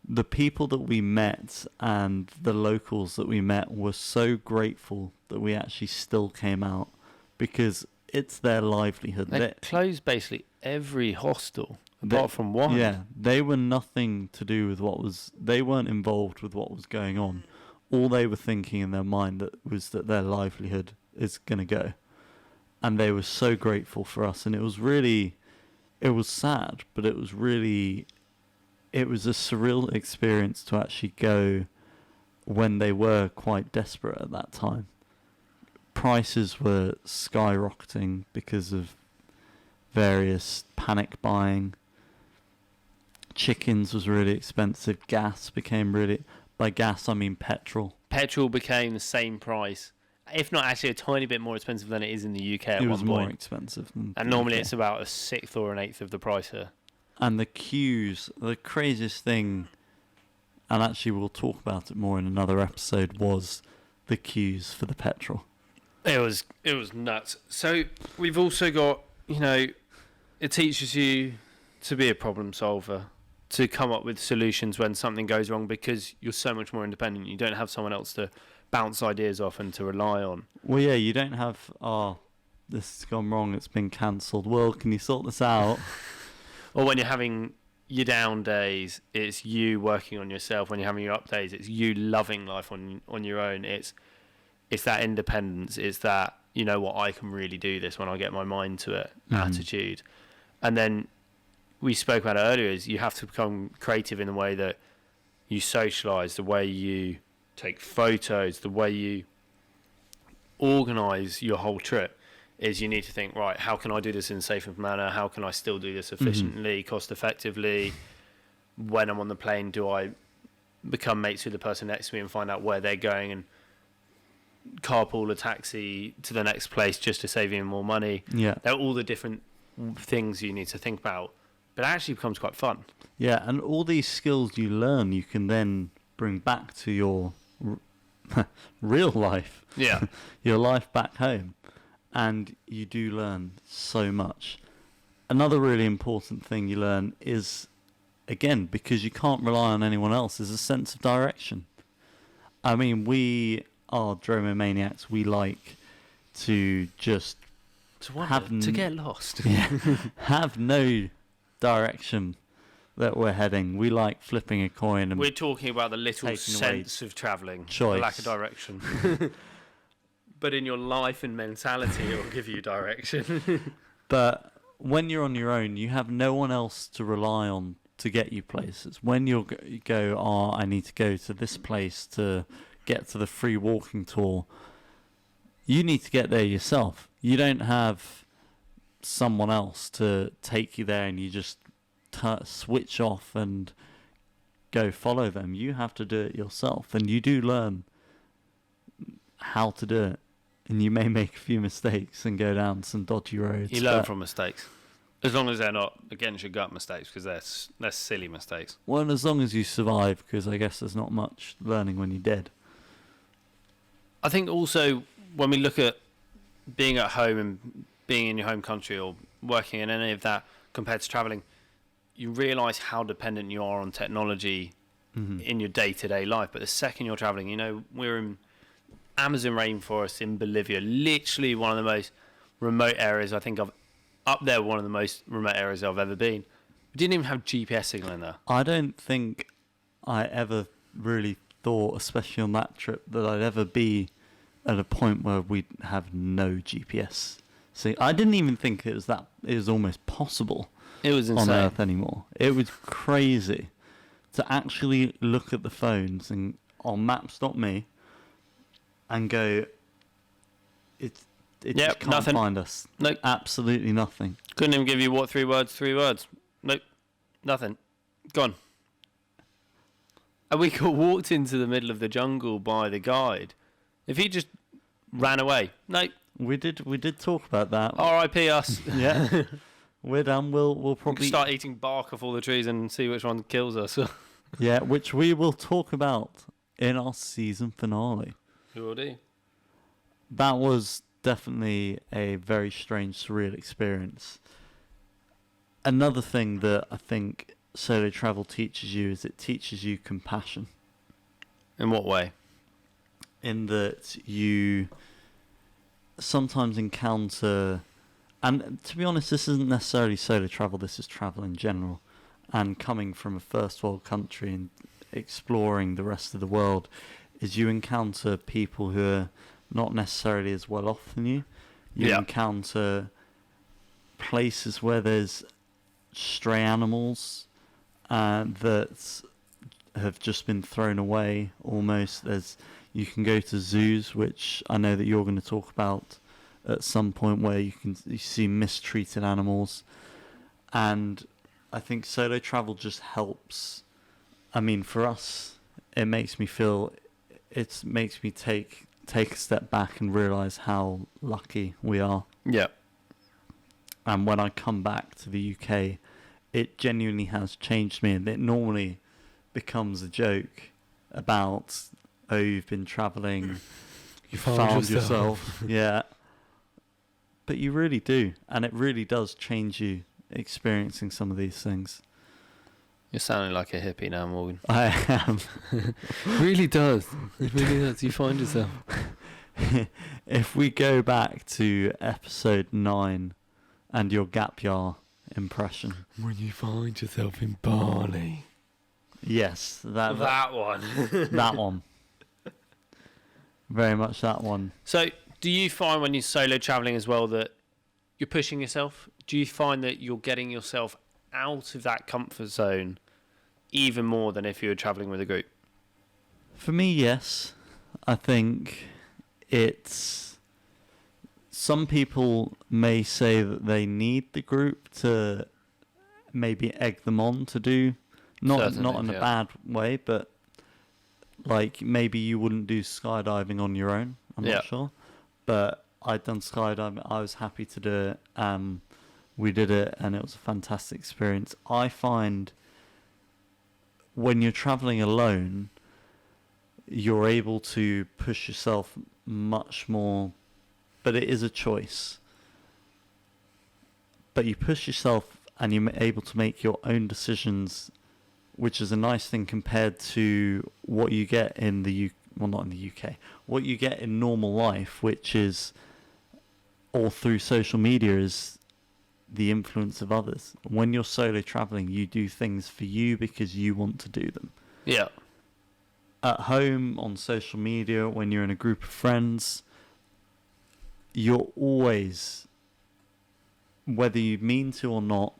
the people that we met and the locals that we met were so grateful that we actually still came out because it's their livelihood. They closed basically every hostel apart from one. Yeah, they were nothing to do with they weren't involved with what was going on. All they were thinking in their mind was that their livelihood is going to go. And they were so grateful for us. And it was sad, but it was a surreal experience to actually go when they were quite desperate at that time. Prices were skyrocketing because of various panic buying. Chickens was really expensive. Gas became by gas I mean petrol. Petrol became the same price, if not actually a tiny bit more expensive than it is in the UK at one point. It was more expensive. And normally it's about a sixth or an eighth of the price here. And the queues, the craziest thing, and actually we'll talk about it more in another episode, was the queues for the petrol. It was nuts. So we've also got, it teaches you to be a problem solver, to come up with solutions when something goes wrong because you're so much more independent. You don't have someone else to bounce ideas off and to rely on. Well, yeah, you don't have, this has gone wrong, it's been cancelled. Well, can you sort this out? Or when you're having your down days, it's you working on yourself. When you're having your up days, it's you loving life on your own. It's that independence. It's that, I can really do this when I get my mind to it, attitude. And then we spoke about it earlier, is you have to become creative in the way that you socialise, the way you take photos, the way you organise your whole trip. Is you need to think, right, how can I do this in a safe manner? How can I still do this efficiently, cost effectively? When I'm on the plane, do I become mates with the person next to me and find out where they're going and carpool a taxi to the next place just to save even more money? Yeah. They're all the different things you need to think about. But it actually becomes quite fun. Yeah, and all these skills you learn, you can then bring back to your real life. Yeah. Your life back home. And you do learn so much. Another really important thing you learn is, again, because you can't rely on anyone else, is a sense of direction. I mean, we are dromomaniacs. We like to just to get lost. Yeah, have no direction that we're heading. We like flipping a coin. And we're talking about the little sense of travelling, the lack of direction. But in your life and mentality, it will give you direction. But when you're on your own, you have no one else to rely on to get you places. When you go, I need to go to this place to get to the free walking tour, you need to get there yourself. You don't have someone else to take you there and you just switch off and go follow them. You have to do it yourself, and you do learn how to do it. And you may make a few mistakes and go down some dodgy roads. You learn from mistakes. As long as they're not against your gut mistakes, because they're silly mistakes. Well, and as long as you survive, because I guess there's not much learning when you're dead. I think also when we look at being at home and being in your home country or working in any of that compared to travelling, you realise how dependent you are on technology in your day-to-day life. But the second you're travelling, we're in Amazon rainforest in Bolivia, literally one of the most remote areas I think one of the most remote areas I've ever been. We didn't even have GPS signal in there. I don't think I ever really thought, especially on that trip, that I'd ever be at a point where we'd have no GPS. See, I didn't even think it was almost possible. It was insane. On Earth anymore. It was crazy to actually look at the phones and on maps.me and go, it just can't nothing. find us. Nope. Absolutely nothing. Couldn't even give you what 3 words? 3 words. Nope. Nothing. Gone. And we got walked into the middle of the jungle by the guide. If he just ran away, nope. We did talk about that. R.I.P. us. Yeah. We're done. We'll We probably can start eating bark off all the trees and see which one kills us. yeah, which we will talk about in our season finale. We will do. That was definitely a very strange, surreal experience. Another thing that I think solo travel teaches you is it teaches you compassion. In what way? In that you sometimes encounter, and to be honest, this isn't necessarily solo travel, this is travel in general, and coming from a first world country and exploring the rest of the world, is you encounter people who are not necessarily as well off than you. You encounter places where there's stray animals that have just been thrown away almost. You can go to zoos, which I know that you're going to talk about at some point, where you see mistreated animals. And I think solo travel just helps. I mean, for us, it makes me take a step back and realise how lucky we are. Yeah. And when I come back to the UK, it genuinely has changed me. And it normally becomes a joke about, oh, you've been travelling, you found yourself. Yeah. But you really do. And it really does change you experiencing some of these things. You're sounding like a hippie now, Morgan. I am. Really does. It really does. You find yourself. If we go back to episode 9 and your gap year impression. When you find yourself in Bali. Yes, that one. that one. Very much that one. So, do you find when you're solo travelling as well that you're pushing yourself? Do you find that you're getting yourself out of that comfort zone even more than if you were travelling with a group? For me, yes. I think it's... Some people may say that they need the group to maybe egg them on to do... Not in a bad way, but like maybe you wouldn't do skydiving on your own. I'm not sure. But I'd done skydiving. I was happy to do it. We did it and it was a fantastic experience. I find when you're traveling alone, you're able to push yourself much more, but it is a choice. But you push yourself and you're able to make your own decisions, which is a nice thing compared to what you get in the not in the UK, what you get in normal life, which is all through social media, is the influence of others. When you're solo traveling, you do things for you because you want to do them. Yeah. At home, on social media, when you're in a group of friends, you're always, whether you mean to or not,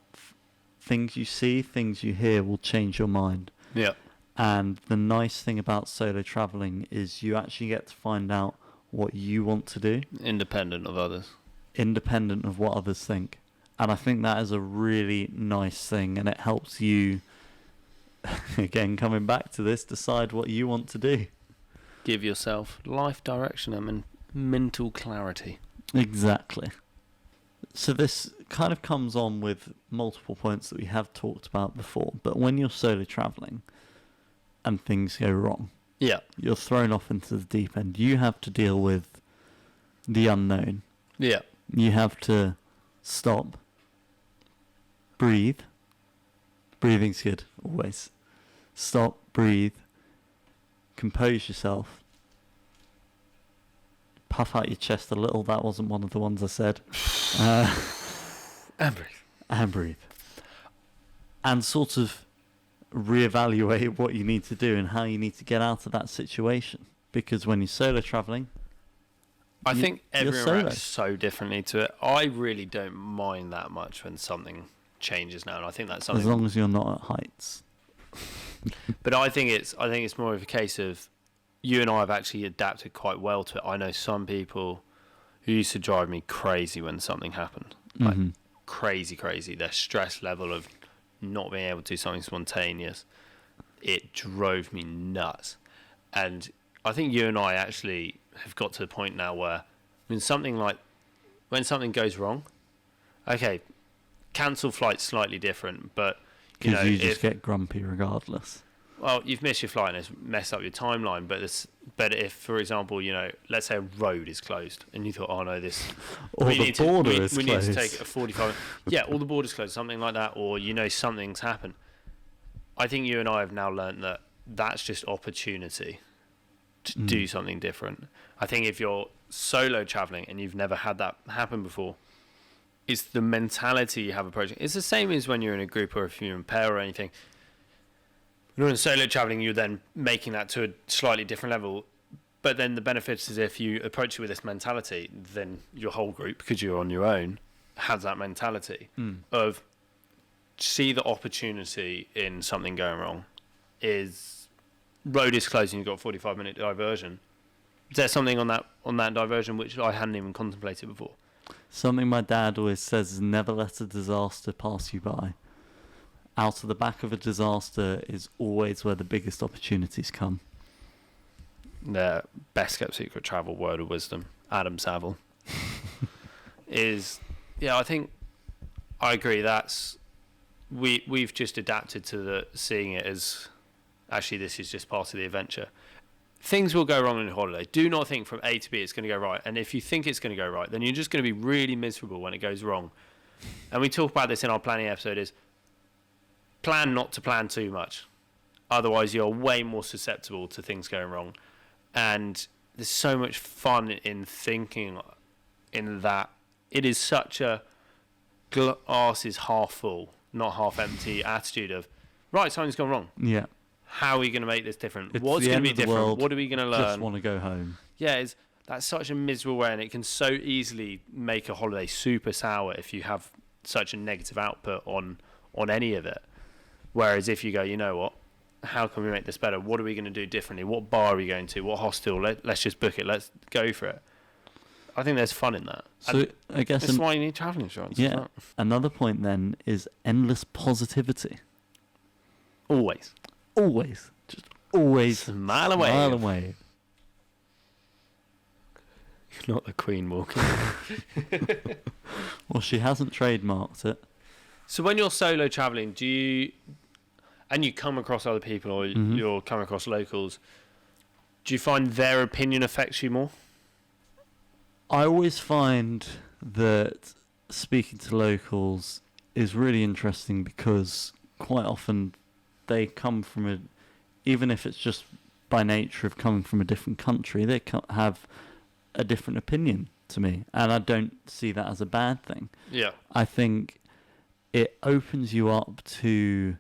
things you see, things you hear will change your mind. Yeah. And the nice thing about solo traveling is you actually get to find out what you want to do. Independent of others. Independent of what others think. And I think that is a really nice thing, and it helps you, again, coming back to this, decide what you want to do. Give yourself life direction and mental clarity. Exactly. So this kind of comes on with multiple points that we have talked about before, but when you're solo traveling and things go wrong, you're thrown off into the deep end. You have to deal with the unknown. Yeah. You have to stop, breathe. Breathing's good, always. Stop, breathe, compose yourself, puff out your chest a little. That wasn't one of the ones I said. And breathe. And breathe. And sort of reevaluate what you need to do and how you need to get out of that situation. Because when you're solo traveling, I think everyone reacts solo. so differently to it. I really don't mind that much when something changes now, and I think that's something. As long as you're not at heights. But I think it's more of a case of you and I have actually adapted quite well to it. I know some people who used to drive me crazy when something happened. Like, crazy. Their stress level of not being able to do something spontaneous, it drove me nuts. And I think you and I actually have got to the point now where when something goes wrong, okay, cancel flight's slightly different, but Because you just get grumpy regardless. well, you've missed your flight and it's messed up your timeline. But if, for example, let's say a road is closed and you thought, oh no, Or the border is closed. We need to take a 45. Yeah, all the borders closed, something like that, or something's happened. I think you and I have now learned that that's just opportunity to do something different. I think if you're solo traveling and you've never had that happen before, it's the mentality you have approaching. It's the same as when you're in a group or if you're in a pair or anything. When you're in solo traveling, you're then making that to a slightly different level. But then the benefit is if you approach it with this mentality, then your whole group, because you're on your own, has that mentality of see the opportunity in something going wrong. Road is closed and you've got a 45-minute diversion. Is there something on that diversion which I hadn't even contemplated before? Something my dad always says is never let a disaster pass you by. Out of the back of a disaster is always where the biggest opportunities come. The best kept secret travel word of wisdom, Adam Saville, I think I agree. We've just adapted to seeing it as actually this is just part of the adventure. Things will go wrong on a holiday. Do not think from A to B it's going to go right. And if you think it's going to go right, then you're just going to be really miserable when it goes wrong. And we talk about this in our planning episode is plan not to plan too much. Otherwise, you're way more susceptible to things going wrong. And there's so much fun in thinking in that. It is such a glass is half full, not half empty attitude of, right, something's gone wrong. Yeah. How are we going to make this different? It's What's the going to end be of the different? world. What are we going to learn? Just want to go home. Yeah, that's such a miserable way, and it can so easily make a holiday super sour if you have such a negative output on any of it. Whereas if you go, you know what, how can we make this better? What are we going to do differently? What bar are we going to? What hostel? Let's just book it. Let's go for it. I think there's fun in that. So I guess that's why you need travel insurance. Yeah. Another point then is endless positivity. Always. Just always. Smile away. Smile away. You're not the Queen walking. Well, she hasn't trademarked it. So when you're solo traveling, and you come across other people or you're come across locals, do you find their opinion affects you more? I always find that speaking to locals is really interesting because quite often they come from even if it's just by nature of coming from a different country, they have a different opinion to me. And I don't see that as a bad thing. Yeah. I think it opens you up to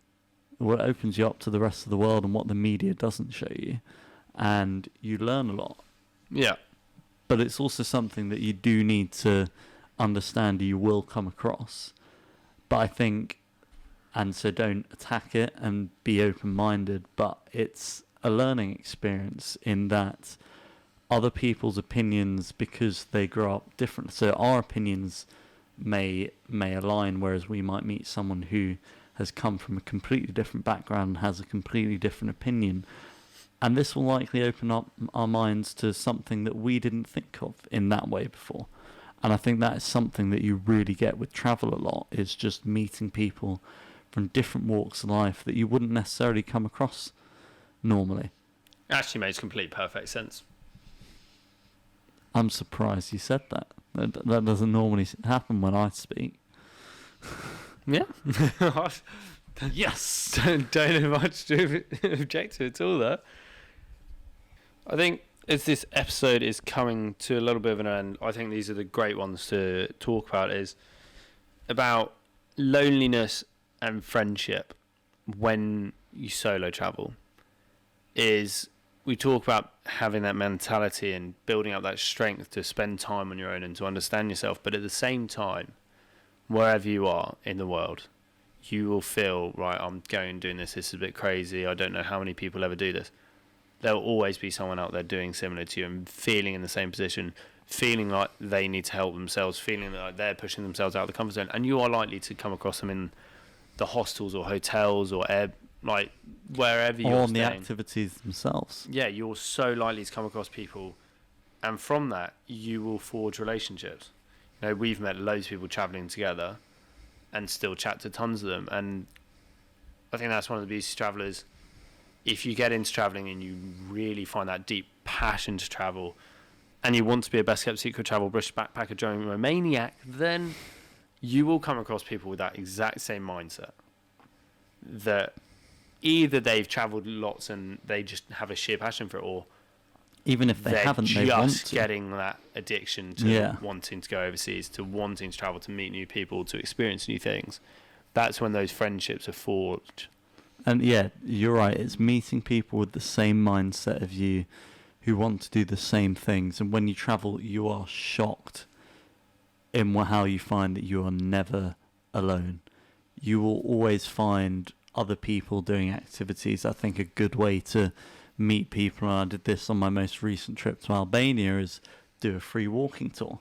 the rest of the world and what the media doesn't show you. And you learn a lot. Yeah. But it's also something that you do need to understand you will come across. But I think, and so don't attack it and be open-minded, but it's a learning experience in that other people's opinions, because they grow up different. So our opinions may align, whereas we might meet someone who has come from a completely different background and has a completely different opinion. And this will likely open up our minds to something that we didn't think of in that way before. And I think that is something that you really get with travel a lot, is just meeting people from different walks of life that you wouldn't necessarily come across normally. Actually makes complete perfect sense. I'm surprised you said that. That doesn't normally happen when I speak. Yeah. Yes. Don't have much to object to at all there. I think as this episode is coming to a little bit of an end, I think these are the great ones to talk about, is about loneliness and friendship when you solo travel. Is we talk about having that mentality and building up that strength to spend time on your own and to understand yourself, but at the same time, wherever you are in the world, you will feel, right, I'm going and doing this is a bit crazy, I don't know how many people ever do this. there'll always be someone out there doing similar to you and feeling in the same position, feeling like they need to help themselves, feeling like they're pushing themselves out of the comfort zone, and you are likely to come across them in the hostels or hotels or like wherever you're or on staying. the activities themselves. Yeah, you're so likely to come across people, and from that you will forge relationships. We've met loads of people travelling together and still chat to tons of them, and I think that's one of the beauties of travellers. If you get into travelling and you really find that deep passion to travel, and you want to be a best kept secret travel British backpacker Joe maniac, then you will come across people with that exact same mindset. That either they've travelled lots and they just have a sheer passion for it, or Even if they they're haven't, they want just to. getting that addiction to wanting to go overseas, to wanting to travel, to meet new people, to experience new things. That's when those friendships are forged. And yeah, you're right. It's meeting people with the same mindset of you, who want to do the same things. And when you travel, you are shocked in how you find that you are never alone. You will always find other people doing activities. I think a good way to meet people, and I did this on my most recent trip to Albania, is do a free walking tour,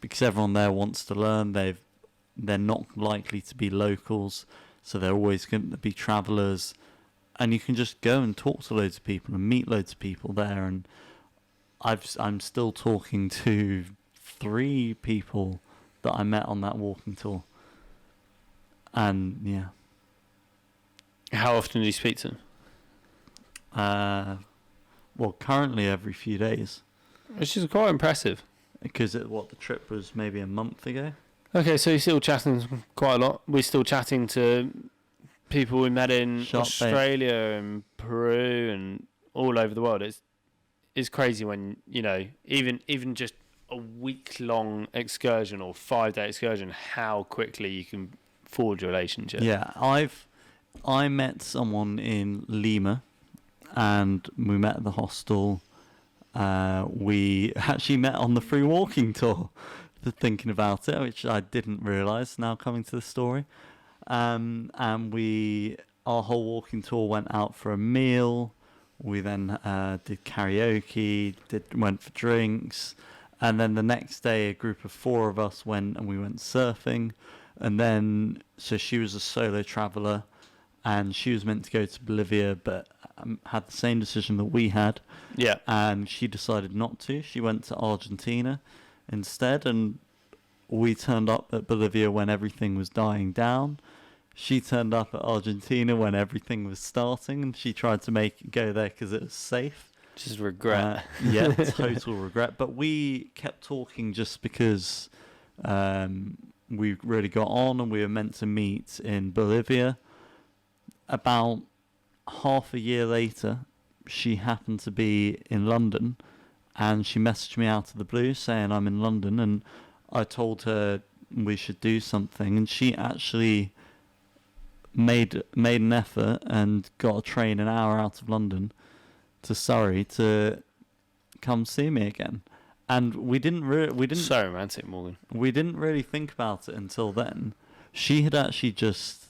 because everyone there wants to learn. They're not likely to be locals, so they're always going to be travellers, and you can just go and talk to loads of people and meet loads of people there. And I'm still talking to 3 people that I met on that walking tour, and yeah. How often do you speak to them? Well, currently every few days, Which is quite impressive. because the trip was maybe a month ago. Okay, so you're still chatting quite a lot. We're still chatting to people we met in Sharp Bay. Australia and Peru and all over the world. It's crazy when, even just a week-long excursion or 5-day excursion, how quickly you can forge a relationship. Yeah, I met someone in Lima, and we met at the hostel. We actually met on the free walking tour, thinking about it, which I didn't realise now coming to the story. And our whole walking tour went out for a meal. We then did karaoke, went for drinks, and then the next day a group of 4 of us went and we went surfing. And then, so she was a solo traveller, and she was meant to go to Bolivia, but had the same decision that we had. Yeah. And she decided not to. She went to Argentina instead, and we turned up at Bolivia when everything was dying down. She turned up at Argentina when everything was starting, and she tried to go there because it was safe. Just regret. Yeah, total regret. But we kept talking just because we really got on, and we were meant to meet in Bolivia. About half a year later, she happened to be in London, and she messaged me out of the blue saying I'm in London, and I told her we should do something, and she actually made an effort and got a train an hour out of London to Surrey to come see me again. And we didn't So romantic, Morgan. we didn't really think about it until then. She had actually just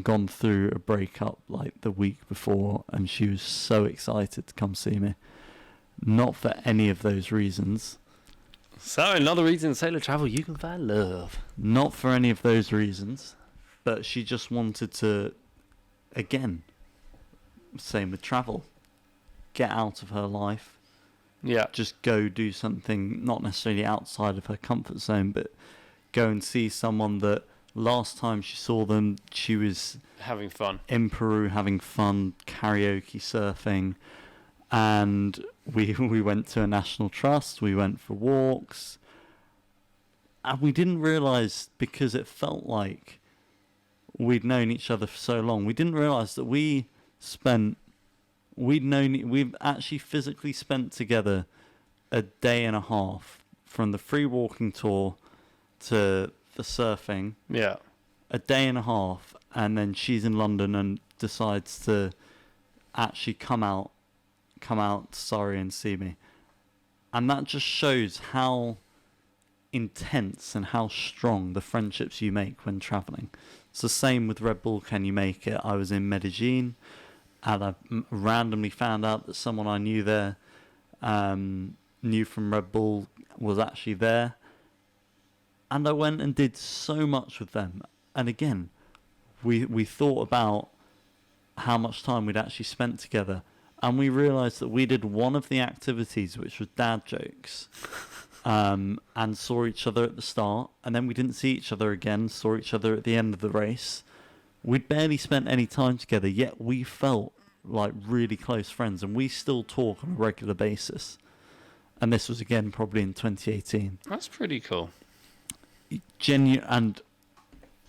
gone through a breakup like the week before, and she was so excited to come see me. Not for any of those reasons. So another reason solo travel, you can find love. Not for any of those reasons, but she just wanted to, again, same with travel, get out of her life. Yeah. Just go do something not necessarily outside of her comfort zone, but go and see someone that last time she saw them, she was Having fun. in Peru having fun, karaoke, surfing, and we went to a national trust, we went for walks, and we didn't realise, because it felt like we'd known each other for so long, we didn't realise that we've actually physically spent together a day and a half, from the free walking tour to the surfing. Yeah. A day and a half, and then she's in London and decides to actually come out to Surrey and see me. And that just shows how intense and how strong the friendships you make when travelling. It's the same with Red Bull Can You Make It. I was in Medellin, and I randomly found out that someone I knew there, knew from Red Bull, was actually there. And I went and did so much with them. And again, we thought about how much time we'd actually spent together. And we realised that we did one of the activities, which was dad jokes, and saw each other at the start. And then we didn't see each other again, saw each other at the end of the race. We'd barely spent any time together, yet we felt like really close friends. And we still talk on a regular basis. And this was, again, probably in 2018. That's pretty cool. And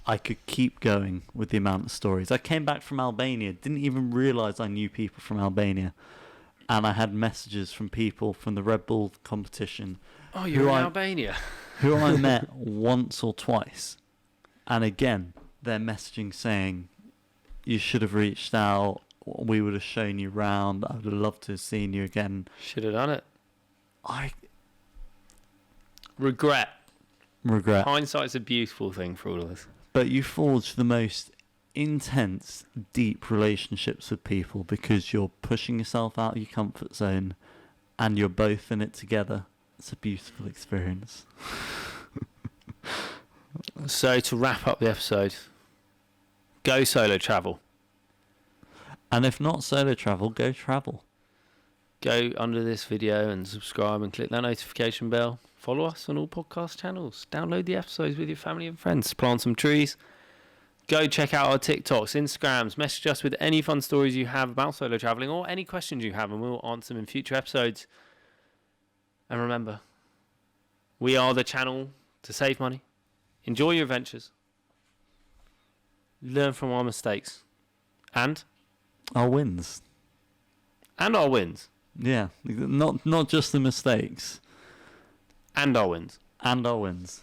I could keep going with the amount of stories. I came back from Albania, didn't even realise I knew people from Albania. And I had messages from people from the Red Bull competition. Oh, you're in Albania? Who I met once or twice. And again, they're messaging saying, you should have reached out, we would have shown you round, I would have loved to have seen you again. Should have done it. I regret. Hindsight's a beautiful thing for all of us. But you forge the most intense, deep relationships with people because you're pushing yourself out of your comfort zone and you're both in it together. It's a beautiful experience. So to wrap up the episode, go solo travel. And if not solo travel, go travel. Go under this video and subscribe and click that notification bell. Follow us on all podcast channels. Download the episodes with your family and friends. Plant some trees. Go check out our TikToks, Instagrams. Message us with any fun stories you have about solo traveling or any questions you have, and we'll answer them in future episodes. And remember, we are the channel to save money. Enjoy your adventures. Learn from our mistakes. And our wins. And our wins. Yeah, not just the mistakes. And our wins. And our wins.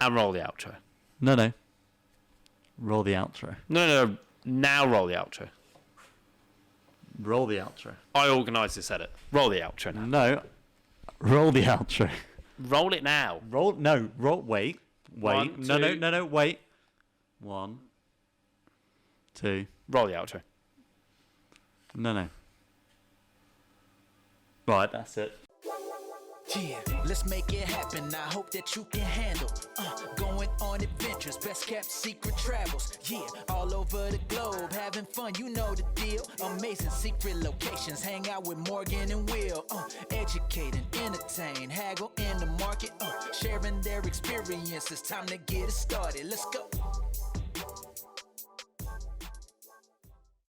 And roll the outro. No. Roll the outro. No. Now roll the outro. Roll the outro. I organised this edit. Roll the outro now. No. Roll the outro. Roll it now. Wait. One, No, wait. 1, 2. Roll the outro. No. Right, that's it. Yeah, let's make it happen. I hope that you can handle going on adventures, best kept secret travels. Yeah, all over the globe, having fun, you know the deal. Amazing secret locations, hang out with Morgan and Will. Educate and entertain, haggle in the market, sharing their experiences. Time to get it started. Let's go.